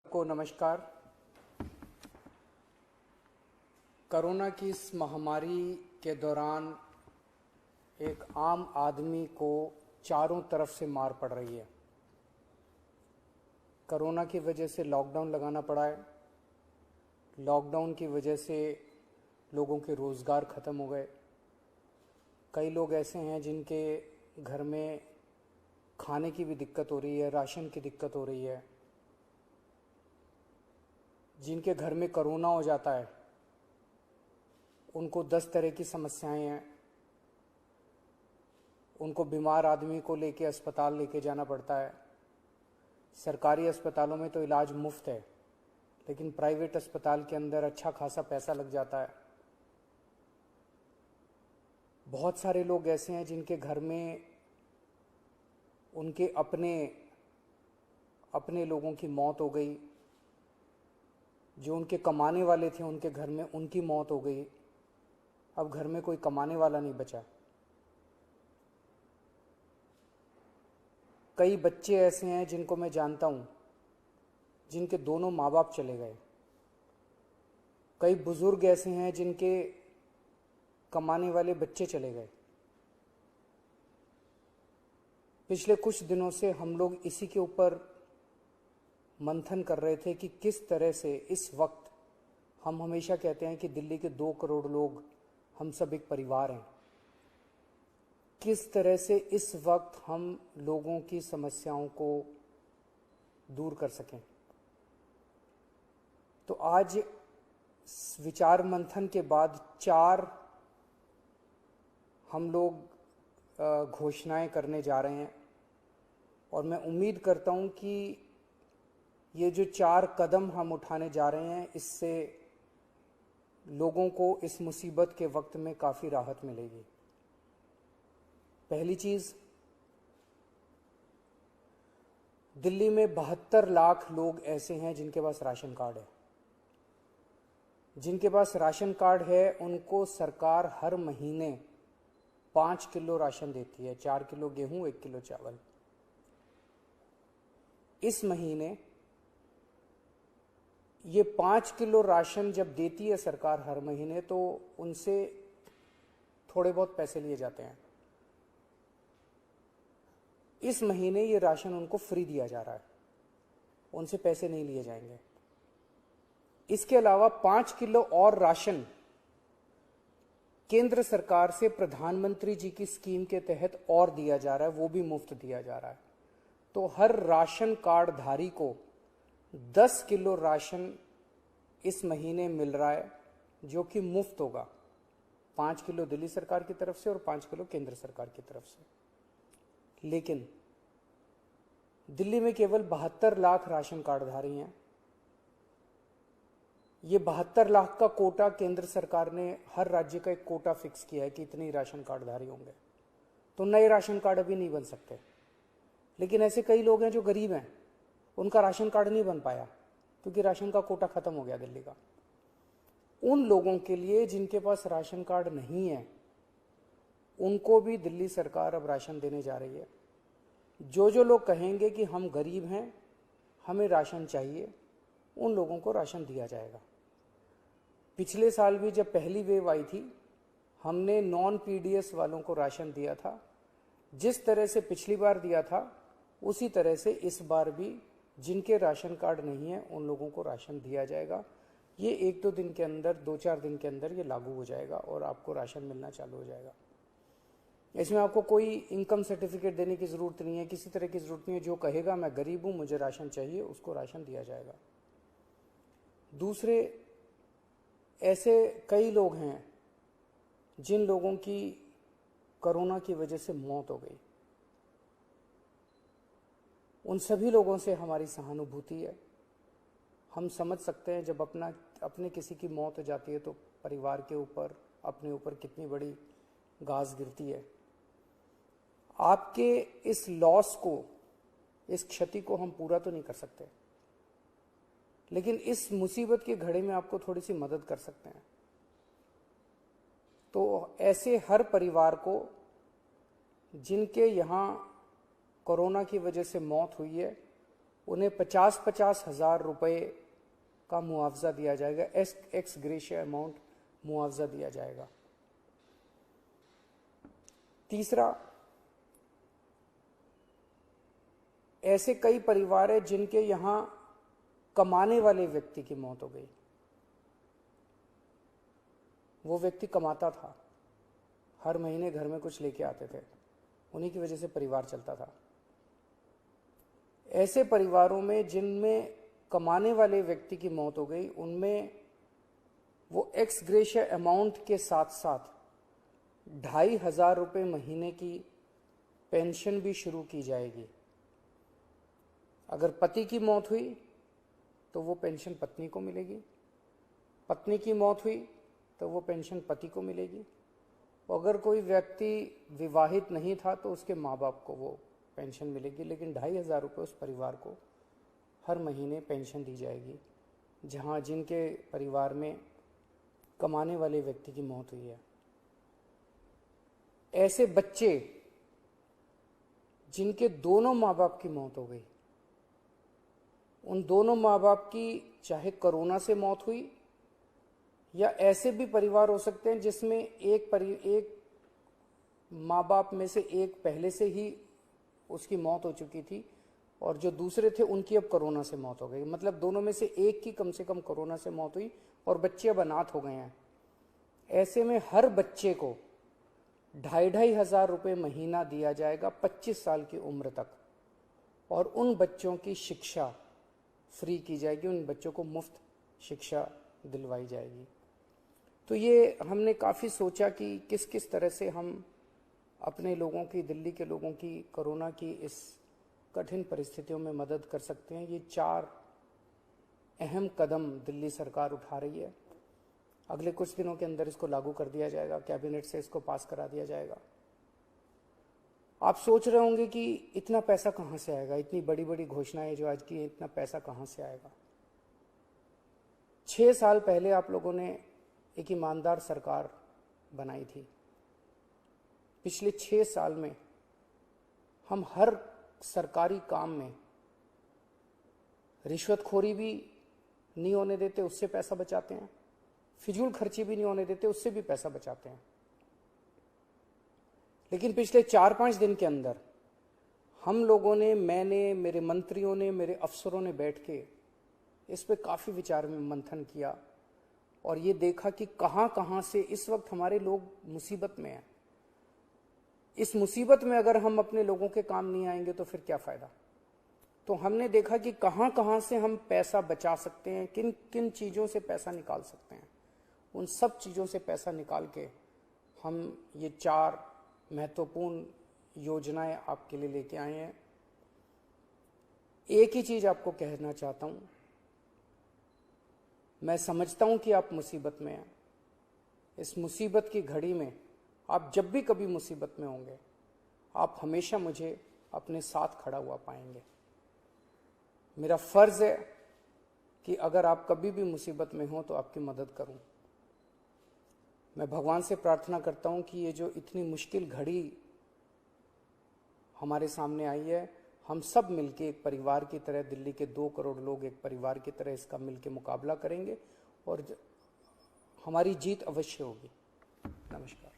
को नमस्कार। कोरोना की इस महामारी के दौरान एक आम आदमी को चारों तरफ से मार पड़ रही है। कोरोना की वजह से लॉकडाउन लगाना पड़ा है। लॉकडाउन की वजह से लोगों के रोज़गार ख़त्म हो गए। कई लोग ऐसे हैं जिनके घर में खाने की भी दिक्कत हो रही है, राशन की दिक्कत हो रही है। जिनके घर में कोरोना हो जाता है उनको 10 तरह की समस्याएं हैं। उनको बीमार आदमी को लेके अस्पताल लेके जाना पड़ता है। सरकारी अस्पतालों में तो इलाज मुफ्त है, लेकिन प्राइवेट अस्पताल के अंदर अच्छा खासा पैसा लग जाता है। बहुत सारे लोग ऐसे हैं जिनके घर में उनके अपने लोगों की मौत हो गई। जो उनके कमाने वाले थे उनके घर में उनकी मौत हो गई। अब घर में कोई कमाने वाला नहीं बचा। कई बच्चे ऐसे हैं जिनको मैं जानता हूं जिनके दोनों माँ बाप चले गए। कई बुजुर्ग ऐसे हैं जिनके कमाने वाले बच्चे चले गए। पिछले कुछ दिनों से हम लोग इसी के ऊपर मंथन कर रहे थे कि किस तरह से इस वक्त, हम हमेशा कहते हैं कि दिल्ली के 2 करोड़ लोग हम सब एक परिवार हैं, किस तरह से इस वक्त हम लोगों की समस्याओं को दूर कर सकें। तो आज विचार मंथन के बाद 4 हम लोग घोषणाएं करने जा रहे हैं और मैं उम्मीद करता हूं कि ये जो 4 कदम हम उठाने जा रहे हैं इससे लोगों को इस मुसीबत के वक्त में काफ़ी राहत मिलेगी। पहली चीज़, दिल्ली में 72 लाख लोग ऐसे हैं जिनके पास राशन कार्ड है। जिनके पास राशन कार्ड है उनको सरकार हर महीने 5 किलो राशन देती है, 4 किलो गेहूं, 1 किलो चावल। इस महीने ये 5 किलो राशन जब देती है सरकार हर महीने, तो उनसे थोड़े बहुत पैसे लिए जाते हैं। इस महीने ये राशन उनको फ्री दिया जा रहा है, उनसे पैसे नहीं लिए जाएंगे। इसके अलावा 5 किलो और राशन केंद्र सरकार से प्रधानमंत्री जी की स्कीम के तहत और दिया जा रहा है, वो भी मुफ्त दिया जा रहा है। तो हर राशन कार्ड धारी को 10 किलो राशन इस महीने मिल रहा है, जो कि मुफ्त होगा। 5 किलो दिल्ली सरकार की तरफ से और 5 किलो केंद्र सरकार की तरफ से। लेकिन दिल्ली में केवल 72 लाख राशन कार्डधारी हैं। ये 72 लाख का कोटा केंद्र सरकार ने, हर राज्य का एक कोटा फिक्स किया है कि इतने राशन कार्डधारी होंगे। तो नए राशन कार्ड अभी नहीं बन सकते। लेकिन ऐसे कई लोग हैं जो गरीब हैं, उनका राशन कार्ड नहीं बन पाया क्योंकि राशन का कोटा खत्म हो गया दिल्ली का। उन लोगों के लिए जिनके पास राशन कार्ड नहीं है, उनको भी दिल्ली सरकार अब राशन देने जा रही है। जो लोग कहेंगे कि हम गरीब हैं, हमें राशन चाहिए, उन लोगों को राशन दिया जाएगा। पिछले साल भी जब पहली वेव आई थी, हमने नॉन पीडीएस वालों को राशन दिया था। जिस तरह से पिछली बार दिया था उसी तरह से इस बार भी जिनके राशन कार्ड नहीं है उन लोगों को राशन दिया जाएगा। ये 1-2 दिन के अंदर, 2-4 दिन के अंदर ये लागू हो जाएगा और आपको राशन मिलना चालू हो जाएगा। इसमें आपको कोई इनकम सर्टिफिकेट देने की ज़रूरत नहीं है, किसी तरह की ज़रूरत नहीं है। जो कहेगा मैं गरीब हूँ, मुझे राशन चाहिए, उसको राशन दिया जाएगा। दूसरे, ऐसे कई लोग हैं जिन लोगों की कोरोना की वजह से मौत हो गई। उन सभी लोगों से हमारी सहानुभूति है। हम समझ सकते हैं जब अपने किसी की मौत हो जाती है तो परिवार के ऊपर, अपने ऊपर कितनी बड़ी गाज गिरती है। आपके इस लॉस को, इस क्षति को हम पूरा तो नहीं कर सकते, लेकिन इस मुसीबत की घड़ी में आपको थोड़ी सी मदद कर सकते हैं। तो ऐसे हर परिवार को जिनके यहाँ कोरोना की वजह से मौत हुई है, उन्हें 50-50 हज़ार रुपये का मुआवजा दिया जाएगा, एक्स ग्रेशिया अमाउंट मुआवजा दिया जाएगा। तीसरा, ऐसे कई परिवार हैं जिनके यहां कमाने वाले व्यक्ति की मौत हो गई। वो व्यक्ति कमाता था, हर महीने घर में कुछ लेके आते थे, उन्हीं की वजह से परिवार चलता था। ऐसे परिवारों में जिनमें कमाने वाले व्यक्ति की मौत हो गई, उनमें वो एक्स ग्रेशिया अमाउंट के साथ साथ 2,500 रुपये महीने की पेंशन भी शुरू की जाएगी। अगर पति की मौत हुई तो वो पेंशन पत्नी को मिलेगी, पत्नी की मौत हुई तो वो पेंशन पति को मिलेगी, अगर कोई व्यक्ति विवाहित नहीं था तो उसके माँ बाप को वो पेंशन मिलेगी। लेकिन 2,500 रुपये उस परिवार को हर महीने पेंशन दी जाएगी जहाँ जिनके परिवार में कमाने वाले व्यक्ति की मौत हुई है। ऐसे बच्चे जिनके दोनों माँ बाप की मौत हो गई, उन दोनों माँ बाप की चाहे कोरोना से मौत हुई, या ऐसे भी परिवार हो सकते हैं जिसमें एक माँ बाप में से एक पहले से ही उसकी मौत हो चुकी थी और जो दूसरे थे उनकी अब कोरोना से मौत हो गई। मतलब दोनों में से एक की कम से कम कोरोना से मौत हुई और बच्चे अब अनाथ हो गए हैं। ऐसे में हर बच्चे को 2,500 रुपये महीना दिया जाएगा 25 साल की उम्र तक, और उन बच्चों की शिक्षा फ्री की जाएगी, उन बच्चों को मुफ्त शिक्षा दिलवाई जाएगी। तो ये हमने काफ़ी सोचा कि किस किस तरह से हम अपने लोगों की, दिल्ली के लोगों की कोरोना की इस कठिन परिस्थितियों में मदद कर सकते हैं। ये 4 अहम कदम दिल्ली सरकार उठा रही है। अगले कुछ दिनों के अंदर इसको लागू कर दिया जाएगा, कैबिनेट से इसको पास करा दिया जाएगा। आप सोच रहे होंगे कि इतना पैसा कहाँ से आएगा, इतनी बड़ी बड़ी घोषणाएं जो आज की, इतना पैसा कहाँ से आएगा। 6 साल पहले आप लोगों ने एक ईमानदार सरकार बनाई थी। पिछले 6 साल में हम हर सरकारी काम में रिश्वतखोरी भी नहीं होने देते, उससे पैसा बचाते हैं, फिजूल खर्ची भी नहीं होने देते, उससे भी पैसा बचाते हैं। लेकिन पिछले 4-5 दिन के अंदर हम लोगों ने, मैंने, मेरे मंत्रियों ने, मेरे अफसरों ने बैठ के इस पे काफ़ी विचार में मंथन किया और ये देखा कि कहाँ कहाँ से इस वक्त हमारे लोग मुसीबत में हैं। इस मुसीबत में अगर हम अपने लोगों के काम नहीं आएंगे तो फिर क्या फ़ायदा। तो हमने देखा कि कहाँ कहाँ से हम पैसा बचा सकते हैं, किन किन चीज़ों से पैसा निकाल सकते हैं। उन सब चीज़ों से पैसा निकाल के हम ये 4 महत्वपूर्ण योजनाएं आपके लिए लेके आए हैं। एक ही चीज़ आपको कहना चाहता हूँ, मैं समझता हूँ कि आप मुसीबत में हैं। इस मुसीबत की घड़ी में आप जब भी कभी मुसीबत में होंगे, आप हमेशा मुझे अपने साथ खड़ा हुआ पाएंगे। मेरा फ़र्ज़ है कि अगर आप कभी भी मुसीबत में हो तो आपकी मदद करूं। मैं भगवान से प्रार्थना करता हूं कि ये जो इतनी मुश्किल घड़ी हमारे सामने आई है, हम सब मिलके एक परिवार की तरह, दिल्ली के 2 करोड़ लोग एक परिवार की तरह इसका मिलके मुकाबला करेंगे और हमारी जीत अवश्य होगी। नमस्कार।